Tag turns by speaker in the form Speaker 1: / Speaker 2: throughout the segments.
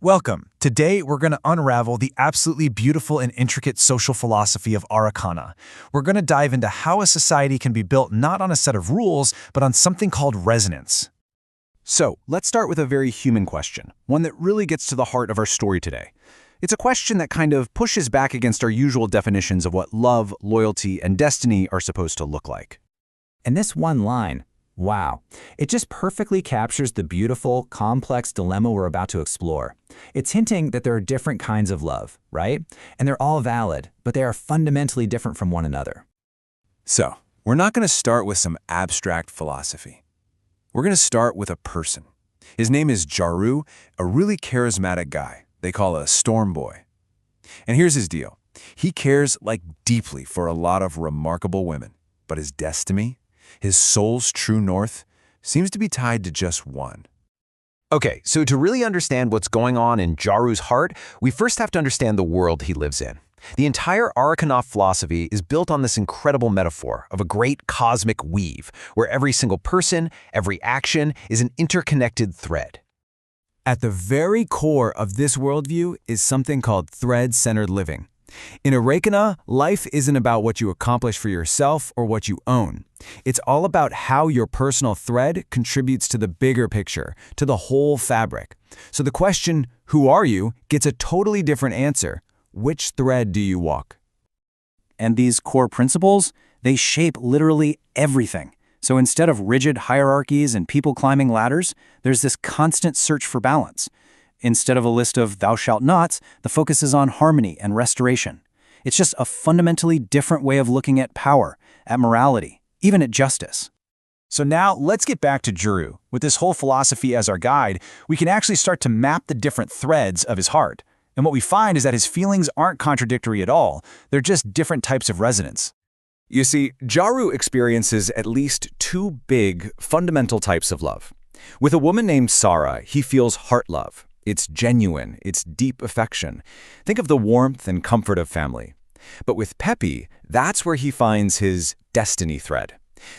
Speaker 1: Welcome. Today, we're going to unravel the absolutely beautiful and intricate social philosophy of Arreqqana. We're going to dive into how a society can be built not on a set of rules, but on something called resonance.
Speaker 2: So, let's start with a very human question, one that really gets to the heart of our story today. It's a question that kind of pushes back against our usual definitions of what love, loyalty, and destiny are supposed to look like.
Speaker 3: And this one line, wow, it just perfectly captures the beautiful, complex dilemma we're about to explore. It's hinting that there are different kinds of love, right? And they're all valid, but they are fundamentally different from one another.
Speaker 2: So, we're not going to start with some abstract philosophy. We're going to start with a person. His name is Jaru, a really charismatic guy. They call a storm boy. And here's his deal. He cares deeply for a lot of remarkable women, but his destiny, his soul's true north, seems to be tied to just one.
Speaker 4: Okay, so to really understand what's going on in Jaru's heart, we first have to understand the world he lives in. The entire Arreqqana philosophy is built on this incredible metaphor of a great cosmic weave, where every single person, every action is an interconnected thread.
Speaker 2: At the very core of this worldview is something called thread-centered living. In Arreqqana, life isn't about what you accomplish for yourself or what you own. It's all about how your personal thread contributes to the bigger picture, to the whole fabric. So the question, who are you, gets a totally different answer. Which thread do you walk?
Speaker 5: And these core principles, they shape literally everything. So instead of rigid hierarchies and people climbing ladders, there's this constant search for balance. Instead of a list of thou shalt nots, the focus is on harmony and restoration. It's just a fundamentally different way of looking at power, at morality, even at justice.
Speaker 1: So now, let's get back to Jaru. With this whole philosophy as our guide, we can actually start to map the different threads of his heart. And what we find is that his feelings aren't contradictory at all. They're just different types of resonance.
Speaker 2: You see, Jaru experiences at least two big, fundamental types of love. With a woman named Sarah, he feels heart love. It's genuine, it's deep affection. Think of the warmth and comfort of family. But with Pepe, that's where he finds his destiny thread.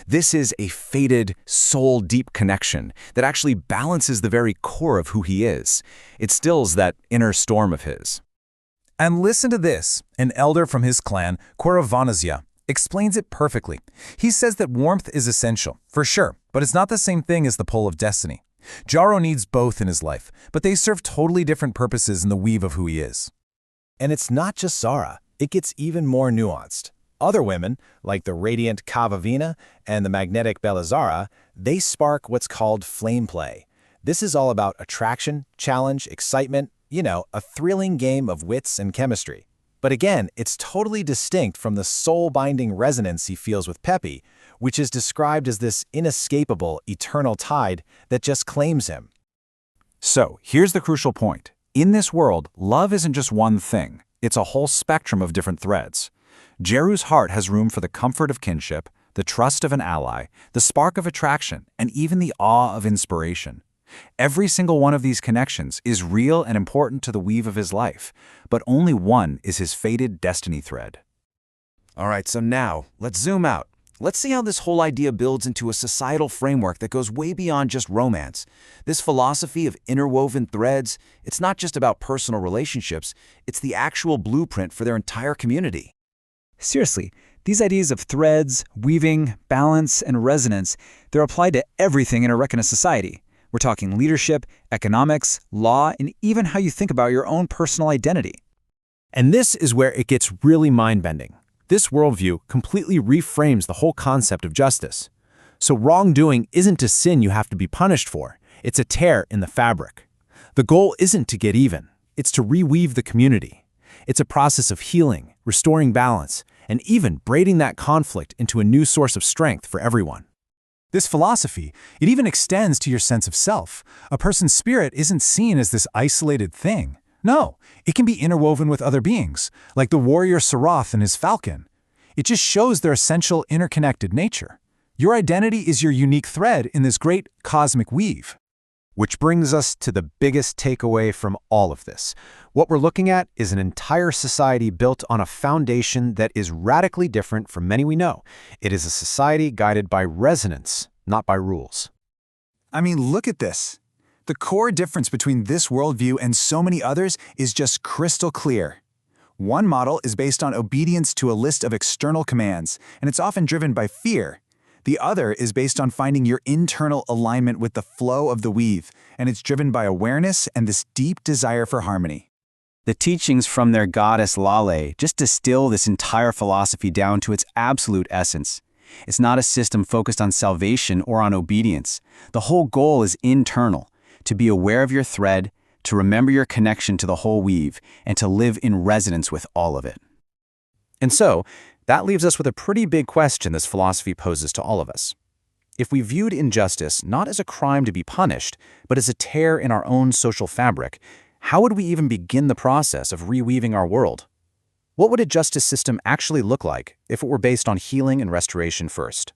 Speaker 2: This is a fated, soul-deep connection that actually balances the very core of who he is. It stills that inner storm of his.
Speaker 1: And listen to this. An elder from his clan, Quaravanazia, explains it perfectly. He says that warmth is essential, for sure, but it's not the same thing as the pull of destiny. Jaru needs both in his life, but they serve totally different purposes in the weave of who he is.
Speaker 6: And it's not just Sarah. It gets even more nuanced. Other women, like the radiant Kavavina and the magnetic Belazara, they spark what's called flame play. This is all about attraction, challenge, excitement, a thrilling game of wits and chemistry. But again, it's totally distinct from the soul-binding resonance he feels with Pepe, which is described as this inescapable, eternal tide that just claims him.
Speaker 2: So, here's the crucial point. In this world, love isn't just one thing. It's a whole spectrum of different threads. Jaru's heart has room for the comfort of kinship, the trust of an ally, the spark of attraction, and even the awe of inspiration. Every single one of these connections is real and important to the weave of his life, but only one is his fated destiny thread.
Speaker 4: All right, so now, let's zoom out. Let's see how this whole idea builds into a societal framework that goes way beyond just romance. This philosophy of interwoven threads, it's not just about personal relationships, it's the actual blueprint for their entire community.
Speaker 5: Seriously, these ideas of threads, weaving, balance, and resonance, they're applied to everything in Arreqqana society. We're talking leadership, economics, law, and even how you think about your own personal identity.
Speaker 6: And this is where it gets really mind-bending. This worldview completely reframes the whole concept of justice. So wrongdoing isn't a sin you have to be punished for. It's a tear in the fabric. The goal isn't to get even. It's to reweave the community. It's a process of healing, restoring balance, and even braiding that conflict into a new source of strength for everyone.
Speaker 1: This philosophy, it even extends to your sense of self. A person's spirit isn't seen as this isolated thing. No, it can be interwoven with other beings, like the warrior Sarath and his falcon. It just shows their essential interconnected nature. Your identity is your unique thread in this great cosmic weave.
Speaker 6: Which brings us to the biggest takeaway from all of this. What we're looking at is an entire society built on a foundation that is radically different from many we know. It is a society guided by resonance, not by rules.
Speaker 1: I mean, look at this. The core difference between this worldview and so many others is just crystal clear. One model is based on obedience to a list of external commands, and it's often driven by fear. The other is based on finding your internal alignment with the flow of the weave, and it's driven by awareness and this deep desire for harmony.
Speaker 5: The teachings from their goddess Lale just distill this entire philosophy down to its absolute essence. It's not a system focused on salvation or on obedience. The whole goal is internal, to be aware of your thread, to remember your connection to the whole weave, and to live in resonance with all of it. And so, that leaves us with a pretty big question this philosophy poses to all of us. If we viewed injustice not as a crime to be punished, but as a tear in our own social fabric, how would we even begin the process of reweaving our world? What would a justice system actually look like if it were based on healing and restoration first?